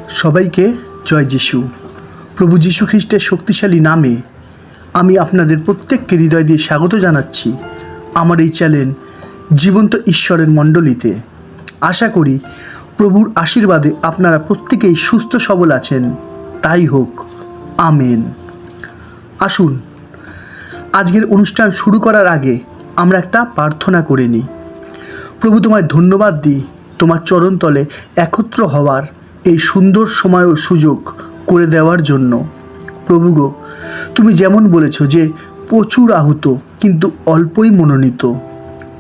সবাইকে জয় যিশু। প্রভু যীশু খ্রিস্টের শক্তিশালী নামে আমি আপনাদের প্রত্যেককে হৃদয় দিয়ে স্বাগত জানাচ্ছি আমার এই চ্যানেল জীবন্ত ঈশ্বরের মণ্ডলীতে। আশা করি প্রভুর আশীর্বাদে আপনারা প্রত্যেকেই সুস্থ সবল আছেন, তাই হোক, আমেন। আসুন আজকের অনুষ্ঠান শুরু করার আগে আমরা একটা প্রার্থনা করে নিই। প্রভু, তোমায় ধন্যবাদ দিই তোমার চরণতলে একত্র হওয়ার এই সুন্দর সময় ও সুযোগ করে দেওয়ার জন্য। প্রভু গো, তুমি যেমন বলেছ যে প্রচুর আহুত কিন্তু অল্পই মনোনীত,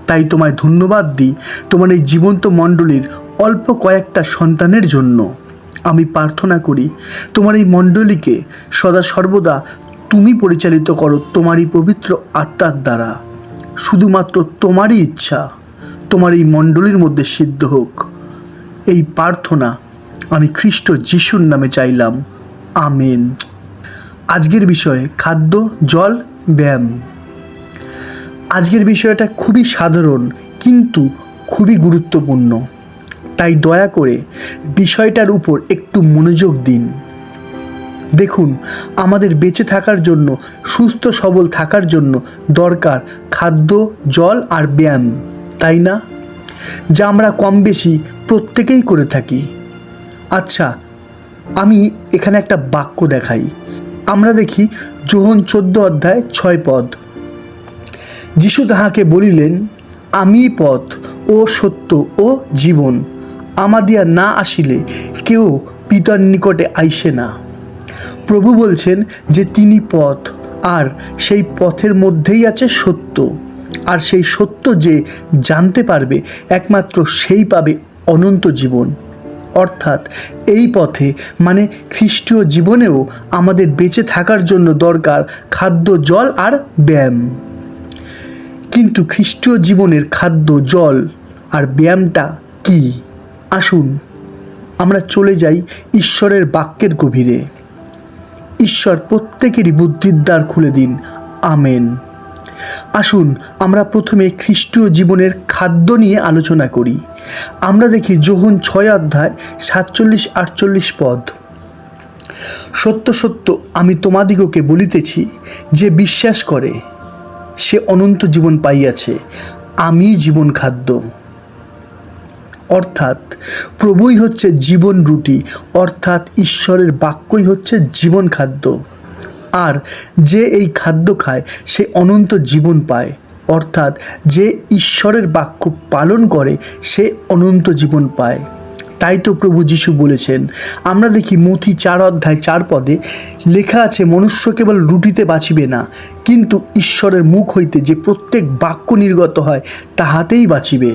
তাই তোমায় ধন্যবাদ দিই তোমার এই জীবন্ত মণ্ডলীর অল্প কয়েকটা সন্তানের জন্য। আমি প্রার্থনা করি তোমার এই মণ্ডলীকে সদা সর্বদা তুমি পরিচালিত করো তোমারই পবিত্র আত্মার দ্বারা। শুধুমাত্র তোমারই ইচ্ছা তোমার এই মণ্ডলীর মধ্যে সিদ্ধ হোক, এই প্রার্থনা আমি খ্রিস্ট যিশুর নামে চাইলাম, আমেন। আজকের বিষয়ে খাদ্য, জল, ব্যায়াম। আজকের বিষয়টা খুবই সাধারণ কিন্তু খুবই গুরুত্বপূর্ণ, তাই দয়া করে বিষয়টার উপর একটু মনোযোগ দিন। দেখুন, আমাদের বেঁচে থাকার জন্য, সুস্থ সবল থাকার জন্য দরকার খাদ্য, জল আর ব্যায়াম, তাই না? যা আমরা কম বেশি প্রত্যেকেই করে থাকি। আচ্ছা, আমি এখানে একটা বাক্য দেখাই। আমরা দেখি যোহন 14 অধ্যায় 6 পদ। যিশু তাহাকে বলিলেন, আমি পথ ও সত্য ও জীবন, আমাদিয়া না আসিলে কেউ পিতার নিকটে আইসে না। প্রভু বলছেন যে তিনি পথ, আর সেই পথের মধ্যেই আছে সত্য, আর সেই সত্য যে জানতে পারবে একমাত্র সেই পাবে অনন্ত জীবন। অর্থাৎ এই পথে মানে খ্রিস্টীয় জীবনেও আমাদের বেঁচে থাকার জন্য দরকার খাদ্য, জল আর ব্যায়াম। কিন্তু খ্রিস্টীয় জীবনের খাদ্য, জল আর ব্যায়ামটা কি? আসুন আমরা চলে যাই ঈশ্বরের বাক্যের গভীরে। ঈশ্বর প্রত্যেকেরই বুদ্ধির দ্বার খুলে দিন, আমেন। আসুন আমরা প্রথমে খ্রিস্টীয় জীবনের খাদ্য নিয়ে আলোচনা করি। আমরা দেখি যোহন 6 অধ্যায় 47-48 পদ। সত্য সত্য আমি তোমাদিগকে বলিতেছি, যে বিশ্বাস করে সে অনন্ত জীবন পাইয়াছে। আমি জীবন খাদ্য। অর্থাৎ প্রভুই হচ্ছে জীবন রুটি, অর্থাৎ ঈশ্বরের বাক্যই হচ্ছে জীবন খাদ্য। আর যে এই খাদ্য খায় সে অনন্ত জীবন পায়, অর্থাৎ যে ঈশ্বরের বাক্য পালন করে সে অনন্ত জীবন পায়। তাই তো প্রভু যীশু বলেছেন, আমরা দেখি মথি 4 অধ্যায় 4 পদে লেখা আছে, মনুষ্য কেবল রুটিতে বাঁচিবে না, কিন্তু ঈশ্বরের মুখ হইতে যে প্রত্যেক বাক্য নির্গত হয় তাহাতেই বাঁচিবে।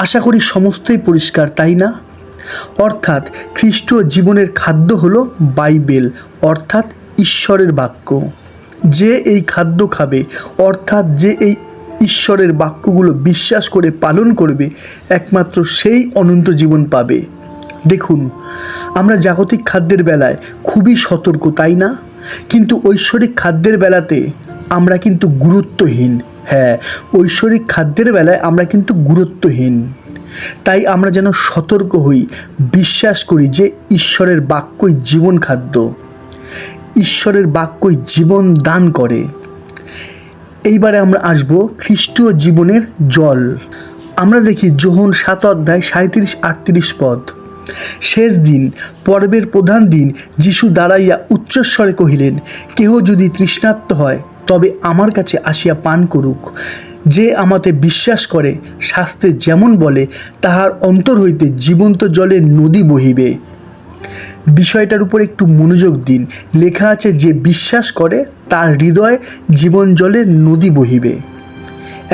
আশা করি সমস্তই পরিষ্কার, তাই না? অর্থাৎ খ্রিস্টীয় জীবনের খাদ্য হলো বাইবেল, অর্থাৎ ঈশ্বরের বাক্য। যে এই খাদ্য খাবে, অর্থাৎ যে এই ঈশ্বরের বাক্যগুলো বিশ্বাস করে পালন করবে, একমাত্র সেই অনন্ত জীবন পাবে। দেখুন, আমরা জাগতিক খাদ্যের বেলায় খুবই সতর্ক, তাই না? কিন্তু ঐশ্বরিক খাদ্যের বেলাতে আমরা কিন্তু গুরুত্বহীন। হ্যাঁ, ঐশ্বরিক খাদ্যের বেলায় আমরা কিন্তু গুরুত্বহীন। তাই আমরা যেন সতর্ক হই, বিশ্বাস করি যে ঈশ্বরের বাক্যই জীবন খাদ্য, ঈশ্বরের বাক্যই জীবন দান করে। এইবারে আমরা আসব খ্রিস্টীয় জীবনের জল। আমরা দেখি যোহন 7 অধ্যায় 37-38 পদ। শেষ দিন, পর্বের প্রধান দিন, যিশু দাঁড়াইয়া উচ্চস্বরে কহিলেন, কেহ যদি তৃষ্ণার্ত হয় তবে আমার কাছে আসিয়া পান করুক। যে আমাতে বিশ্বাস করে, শাস্ত্রে যেমন বলে, তাহার অন্তর হইতে জীবন্ত জলের নদী বহিবে। বিষয়টার উপর একটু মনোযোগ দিন। লেখা আছে যে বিশ্বাস করে তার হৃদয়ে জীবন জলের নদী বহিবে।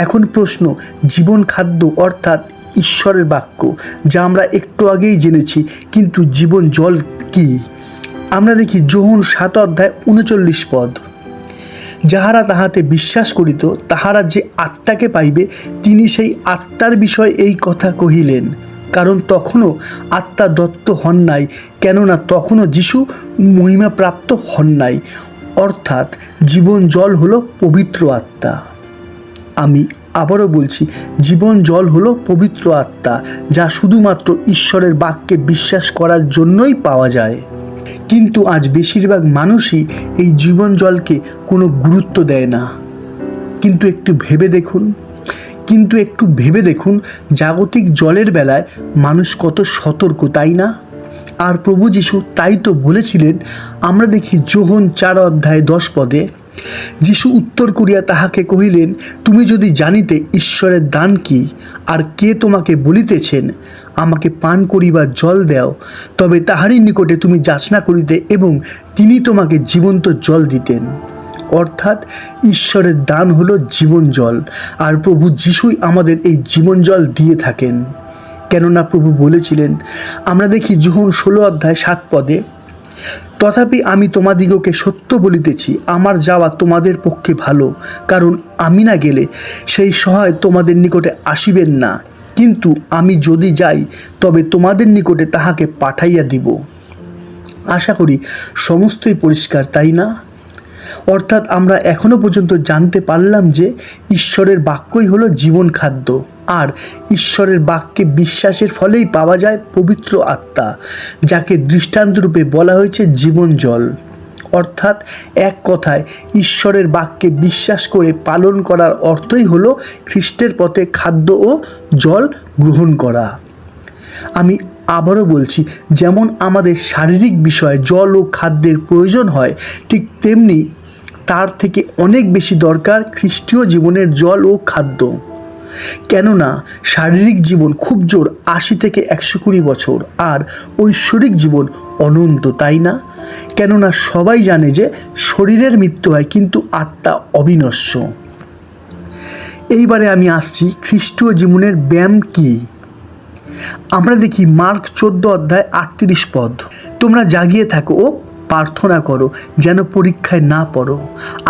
এখন প্রশ্ন, জীবন খাদ্য অর্থাৎ ঈশ্বরের বাক্য, যা আমরা একটু আগেই জেনেছি, কিন্তু জীবন জল কি? আমরা দেখি যোহন 7 অধ্যায় 39 পদ। যাহারা তাহাতে বিশ্বাস করিত তাহারা যে আত্মাকে পাইবে, তিনি সেই আত্মার বিষয়ে এই কথা কহিলেন, কারণ তখনও আত্মা দত্ত হন নাই, কেননা তখনও যিশু মহিমাপ্রাপ্ত হন নাই। অর্থাৎ জীবন জল হলো পবিত্র আত্মা। আমি আবারও বলছি, জীবন জল হলো পবিত্র আত্মা, যা শুধুমাত্র ঈশ্বরের বাক্যে বিশ্বাস করার জন্যই পাওয়া যায়। কিন্তু আজ বেশিরভাগ মানুষই এই জীবন জলকে কোনো গুরুত্ব দেয় না। কিন্তু একটু ভেবে দেখুন জাগতিক জলের বেলায় মানুষ কত সতর্ক, তাই না? আর প্রভু যীশু তাই তো বলেছিলেন। আমরা দেখি যোহন 4:10 যীশু উত্তর করিয়া তাহাকে কহিলেন, তুমি যদি জানিতে ঈশ্বরের দান কি, আর কে তোমাকে বলিতেছেন আমাকে পান করিবার জল দাও, তবে তাহারই নিকটে তুমি যাচনা করিতে এবং তিনি তোমাকে জীবন্ত জল দিতেন। অর্থাৎ ঈশ্বরের দান হলো জীবন জল, আর প্রভু যীশুই আমাদের এই জীবন জল দিয়ে থাকেন। কেননা প্রভু বলেছিলেন, আমরা দেখি যোহন 16:7, তথাপি আমি তোমাদিগকে সত্য বলিতেছি, আমার যাওয়া তোমাদের পক্ষে ভালো, কারণ আমি না গেলে সেই সহায় তোমাদের নিকটে আসিবেন না, কিন্তু আমি যদি যাই তবে তোমাদের নিকটে তাহাকে পাঠাইয়া দিব। আশা করি সমস্তই পরিষ্কার, তাই না? অর্থাৎ আমরা এখনো পর্যন্ত জানতে পারলাম যে ঈশ্বরের বাক্যই হলো জীবন খাদ্য, আর ঈশ্বরের বাক্যে বিশ্বাসের ফলেই পাওয়া যায় পবিত্র আত্মা, যাকে দৃষ্টান্তরূপে বলা হয়েছে জীবন জল। অর্থাৎ এক কথায় ঈশ্বরের বাক্যে বিশ্বাস করে পালন করার অর্থই হলো খ্রিস্টের পথে খাদ্য ও জল গ্রহণ করা। আমি আবারও বলছি, যেমন আমাদের শারীরিক বিষয়ে জল ও খাদ্যের প্রয়োজন হয়, ঠিক তেমনি তার থেকে অনেক বেশি দরকার খ্রিস্টীয় জীবনের জল ও খাদ্য। কেননা শারীরিক জীবন খুব জোর 80 থেকে 120 বছর, আর ঐশ্বরিক জীবন অনন্ত, তাই না? কেননা সবাই জানে যে শরীরের মৃত্যু হয় কিন্তু আত্মা অবিনশ্বর। এইবারে আমি আসছি খ্রিস্টীয় জীবনের ব্যায়াম কি। আমরা দেখি মার্ক 14:38, তোমরা জাগিয়ে থাকো ও প্রার্থনা করো যেন পরীক্ষায় না পড়ো।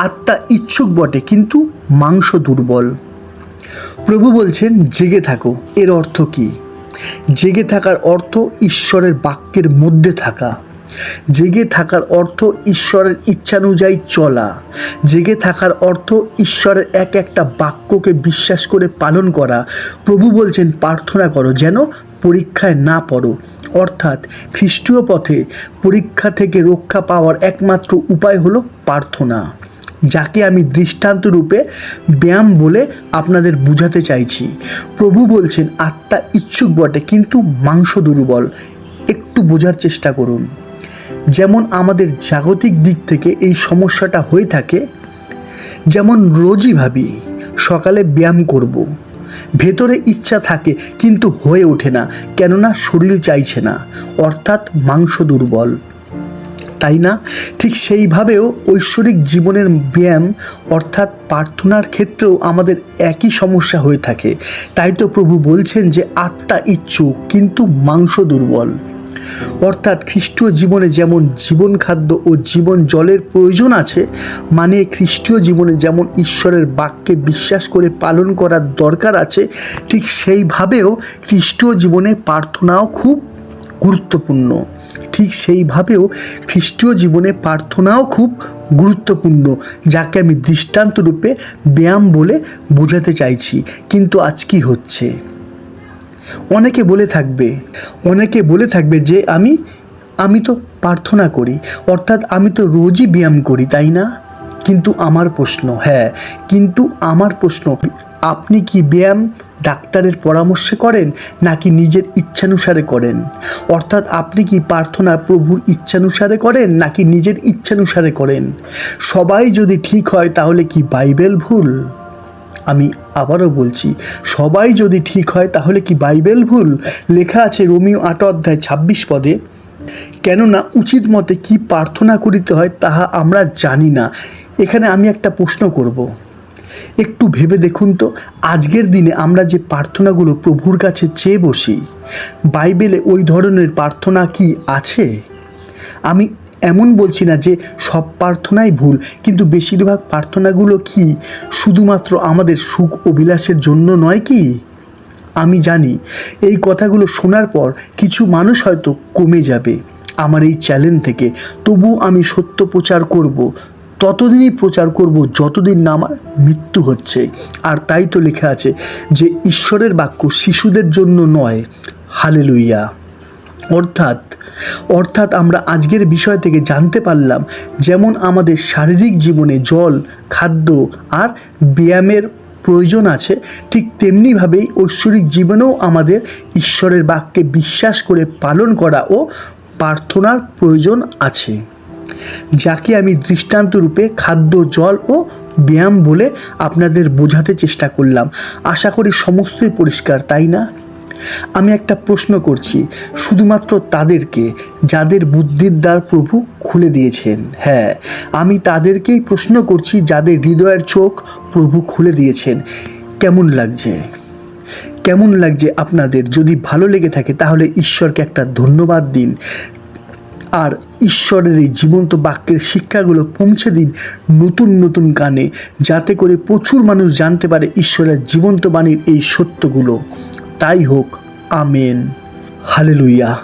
আত্মা ইচ্ছুক বটে কিন্তু মাংস দুর্বল। প্রভু বলছেন জেগে থাকো। এর অর্থ কি? জেগে থাকার অর্থ ঈশ্বরের বাক্যের মধ্যে থাকা। জেগে থাকার অর্থ ঈশ্বরের ইচ্ছানুযায়ী চলা। জেগে থাকার অর্থ ঈশ্বরের এক একটা বাক্যকে বিশ্বাস করে পালন করা। প্রভু বলছেন প্রার্থনা করো যেন পরীক্ষায় না পড়ো। অর্থাৎ খ্রিস্টীয় পথে পরীক্ষা থেকে রক্ষা পাওয়ার একমাত্র উপায় হলো প্রার্থনা, যাকে আমি দৃষ্টান্তরূপে ব্যায়াম বলে আপনাদের বুঝাতে চাইছি। প্রভু বলছেন আত্মা ইচ্ছুক বটে কিন্তু মাংস দুর্বল। একটু বোঝার চেষ্টা করুন। যেমন আমাদের জাগতিক দিক থেকে এই সমস্যাটা হয়ে থাকে, যেমন রোজই ভাবি সকালে ব্যায়াম করব, ভেতরে ইচ্ছা থাকে কিন্তু হয়ে ওঠে না, কেননা শরীর চাইছে না, অর্থাৎ মাংস দুর্বল, তাই না? ঠিক সেইভাবেও ঐশ্বরিক জীবনের ব্যায়াম অর্থাৎ প্রার্থনার ক্ষেত্রেও আমাদের একই সমস্যা হয়ে থাকে। তাই তো প্রভু বলছেন যে আত্মা ইচ্ছুক কিন্তু মাংস দুর্বল। অর্থাৎ খ্রিস্টীয় জীবনে যেমন জীবন খাদ্য ও জীবন জলের প্রয়োজন আছে, মানে খ্রিস্টীয় জীবনে যেমন ঈশ্বরের বাক্যে বিশ্বাস করে পালন করার দরকার আছে, ঠিক সেইভাবেও খ্রিস্টীয় জীবনে প্রার্থনাও খুব গুরুত্বপূর্ণ। যাকে আমি দৃষ্টান্তরূপে ব্যায়াম বলে বোঝাতে চাইছি। কিন্তু আজ কি হচ্ছে? অনেকে বলে থাকবে যে আমি তো প্রার্থনা করি, অর্থাৎ আমি তো রোজই ব্যায়াম করি, তাই না? কিন্তু আমার প্রশ্ন, আপনি কি ব্যায়াম ডাক্তারের পরামর্শে করেন নাকি নিজের ইচ্ছানুসারে করেন? অর্থাৎ আপনি কি প্রার্থনা প্রভুর ইচ্ছানুসারে করেন নাকি নিজের ইচ্ছানুসারে করেন? সবাই যদি ঠিক হয় তাহলে কি বাইবেল ভুল? আমি আবারও বলছি, সবাই যদি ঠিক হয় তাহলে কি বাইবেল ভুল? লেখা আছে রোমীয় 8:26, কেননা উচিত মতে কি প্রার্থনা করিতে হয় তাহা আমরা জানি না। এখানে আমি একটা প্রশ্ন করব, একটু ভেবে দেখুন তো, আজকের দিনে আমরা যে প্রার্থনাগুলো প্রভুর কাছে চেয়ে বসি, বাইবেলে ওই ধরনের প্রার্থনা কি আছে? আমি এমন বলছি না যে সব প্রার্থনাই ভুল, কিন্তু বেশিরভাগ প্রার্থনাগুলো কি শুধুমাত্র আমাদের সুখ অভিলাষের জন্য নয় কি? আমি জানি এই কথাগুলো শোনার পর কিছু মানুষ হয়তো কমে যাবে আমার এই চ্যানেল থেকে, তবু আমি সত্য প্রচার করব। ততদিনই প্রচার করব যতদিন না আমার মৃত্যু হচ্ছে। আর তাই তো লেখা আছে যে ঈশ্বরের বাক্য শিশুদের জন্য নয়। হালেলুইয়া। অর্থাৎ আমরা আজকের বিষয় থেকে জানতে পারলাম, যেমন আমাদের শারীরিক জীবনে জল, খাদ্য আর ব্যায়ামের প্রয়োজন আছে, ঠিক তেমনিভাবেই ঐশ্বরিক জীবনেও আমাদের ঈশ্বরের বাক্যে বিশ্বাস করে পালন করা ও প্রার্থনার প্রয়োজন আছে, যাকে আমি দৃষ্টান্তরূপে খাদ্য, জল ও ব্যায়াম বলে আপনাদের বোঝাতে চেষ্টা করলাম। আশা করি সমস্তই পরিষ্কার, তাই না? আমি একটা প্রশ্ন করছি, শুধুমাত্র তাদেরকে যাদের বুদ্ধির দ্বার প্রভু খুলে দিয়েছেন। হ্যাঁ, আমি তাদেরকেই প্রশ্ন করছি যাদের হৃদয়ের চোখ প্রভু খুলে দিয়েছেন। কেমন লাগছে আপনাদের? যদি ভালো লেগে থাকে তাহলে ঈশ্বরকে একটা ধন্যবাদ দিন, আর ঈশ্বরের এই জীবন্ত বাক্যের শিক্ষাগুলো পৌঁছে দিন নতুন নতুন কানে, যাতে করে প্রচুর মানুষ জানতে পারে ঈশ্বরের জীবন্ত বাণীর এই সত্যগুলো। তাই হোক, আমেন। হালেলুইয়া।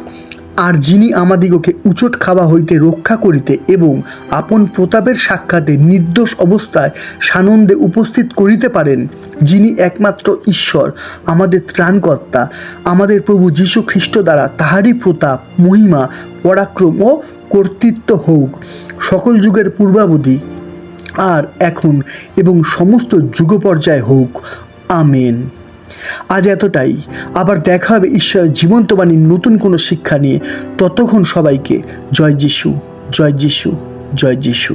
আর যিনি আমাদিগকে উচট খাওয়া হইতে রক্ষা করিতে এবং আপন প্রতাপের সাক্ষাতে নির্দোষ অবস্থায় সানন্দে উপস্থিত করিতে পারেন, যিনি একমাত্র ঈশ্বর, আমাদের ত্রাণকর্তা, আমাদের প্রভু যীশু খ্রিস্ট দ্বারা তাহারই প্রতাপ, মহিমা, পরাক্রম ও কর্তৃত্ব হোক সকল যুগের পূর্বাবধি, আর এখন এবং সমস্ত যুগ পর্যায়ে হোক। আমেন। আজ এতটাই। আবার দেখা হবে ঈশ্বরের জীবন্ত বাণীর নতুন কোনো শিক্ষা নিয়ে। ততক্ষণ সবাইকে জয় যিশু, জয় যিশু, জয় যিশু।